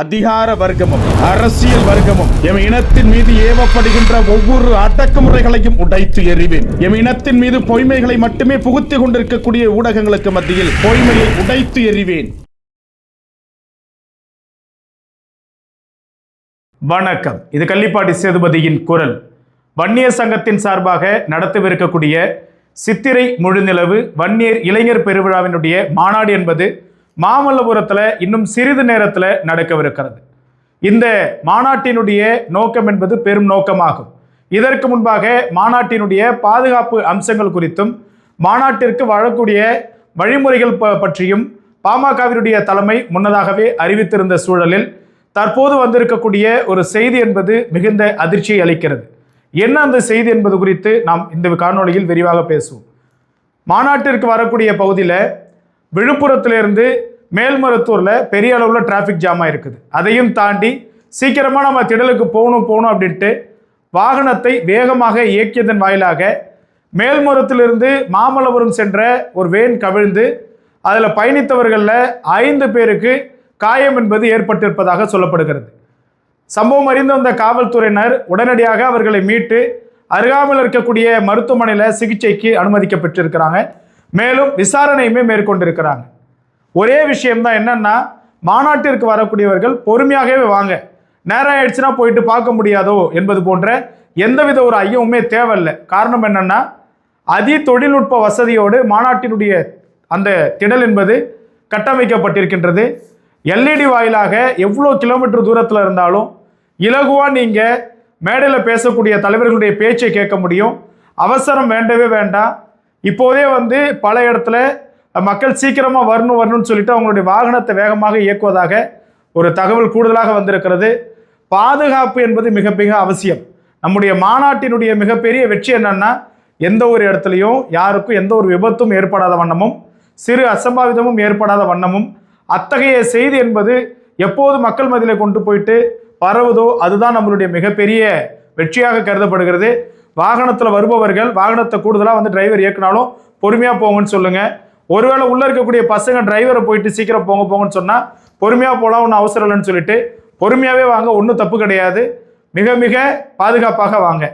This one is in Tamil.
அதிகார வர்க்கமும் அரசியல் வர்க்கமும் எம் இனத்தின் மீது ஏவப்படுகின்ற ஒவ்வொரு அடக்குமுறைகளையும் உடைத்து எறிவேன். எம் இனத்தின் மீது பொய்மைகளை மட்டுமே புகுத்திக் கொண்டிருக்கக்கூடிய ஊடகங்களுக்கு மத்தியில் பொய்மையை உடைத்து எறிவேன். வணக்கம். இது கள்ளிப்பாடி சேதுபதியின் குரல். வன்னியர் சங்கத்தின் சார்பாக நடத்தவிருக்கக்கூடிய சித்திரை முழுநிலவு வன்னியர் இளைஞர் பெருவிழாவினுடைய மாநாடு என்பது மாமல்லபுரத்தில் இன்னும் சிறிது நேரத்தில் நடக்கவிருக்கிறது. இந்த மாநாட்டினுடைய நோக்கம் என்பது பெரும் நோக்கமாகும். இதற்கு முன்பாக மாநாட்டினுடைய பாதுகாப்பு அம்சங்கள் குறித்தும் மாநாட்டிற்கு வாழக்கூடிய வழிமுறைகள் பற்றியும் பாமகவினுடைய தலைமை முன்னதாகவே அறிவித்திருந்த சூழலில் தற்போது வந்திருக்கக்கூடிய ஒரு செய்தி என்பது மிகுந்த அதிர்ச்சியை அளிக்கிறது. என்ன அந்த செய்தி என்பது குறித்து நாம் இந்த காணொளியில் விரிவாக பேசுவோம். மாநாட்டிற்கு வரக்கூடிய பகுதியில் விழுப்புரத்திலிருந்து மேல்மருத்தூரில் பெரிய அளவில் டிராஃபிக் ஜாமாக இருக்குது. அதையும் தாண்டி சீக்கிரமாக நம்ம திடலுக்கு போகணும் அப்படின்ட்டு வாகனத்தை வேகமாக இயக்கியதன் வாயிலாக மேல்மருத்திலிருந்து மாமல்லபுரம் சென்ற ஒரு வேன் கவிழ்ந்து அதில் பயணித்தவர்களில் 5 பேருக்கு காயம் என்பது ஏற்பட்டிருப்பதாக சொல்லப்படுகிறது. சம்பவம் அறிந்து வந்த காவல்துறையினர் உடனடியாக அவர்களை மீட்டு அருகாமையில் இருக்கக்கூடிய மருத்துவமனையில் சிகிச்சைக்கு அனுமதிக்கப்பட்டிருக்கிறாங்க. மேலும் விசாரணையுமே மேற்கொண்டிருக்கிறாங்க. ஒரே விஷயம்தான் என்னன்னா, மாநாட்டிற்கு வரக்கூடியவர்கள் பொறுமையாகவே வாங்க, நேரம் ஆயிடுச்சுன்னா போயிட்டு பார்க்க முடியாதோ என்பது போன்ற எந்தவித ஒரு ஐயமுமே தேவையில்லை. காரணம் என்னன்னா, அதி தொழில்நுட்ப வசதியோடு மாநாட்டினுடைய அந்த திடல் என்பது கட்டமைக்கப்பட்டிருக்கின்றது. எல்இடி வாயிலாக எவ்வளோ கிலோமீட்டர் தூரத்தில் இருந்தாலும் இலகுவாக நீங்கள் மேடையில் பேசக்கூடிய தலைவர்களுடைய பேச்சை கேட்க முடியும். அவசரம் வேண்டவே வேண்டாம். இப்போதே பல இடத்துல மக்கள் சீக்கிரமாக வரணும்னு சொல்லிட்டு அவங்களுடைய வாகனத்தை வேகமாக இயக்குவதாக ஒரு தகவல் கூடுதலாக வந்திருக்கிறது. பாதுகாப்பு என்பது மிக மிக அவசியம். நம்முடைய மாநாட்டினுடைய மிகப்பெரிய வெற்றி என்னன்னா, எந்த ஒரு இடத்துலையும் யாருக்கும் எந்த ஒரு விபத்தும் ஏற்படாத வண்ணமும் சிறு அசம்பாவிதமும் ஏற்படாத வண்ணமும் அத்தகைய செய்தி என்பது எப்போது மக்கள் மத்தியில் கொண்டு போயிட்டு பரவுதோ அதுதான் நம்மளுடைய மிகப்பெரிய வெற்றியாக கருதப்படுகிறது. வாகனத்தில் வருபவர்கள் வாகனத்தை கூடுதலாக டிரைவர் இயக்குனாலும் பொறுமையாக போங்கன்னு சொல்லுங்கள். ஒருவேளை உள்ளே இருக்கக்கூடிய பசங்க டிரைவரை போயிட்டு சீக்கிரம் போங்கன்னு சொன்னால் பொறுமையாக போகலாம், ஒன்றும் அவசரம் இல்லைன்னு சொல்லிட்டு பொறுமையாகவே வாங்க, ஒன்றும் தப்பு கிடையாது. மிக மிக பாதுகாப்பாக வாங்க.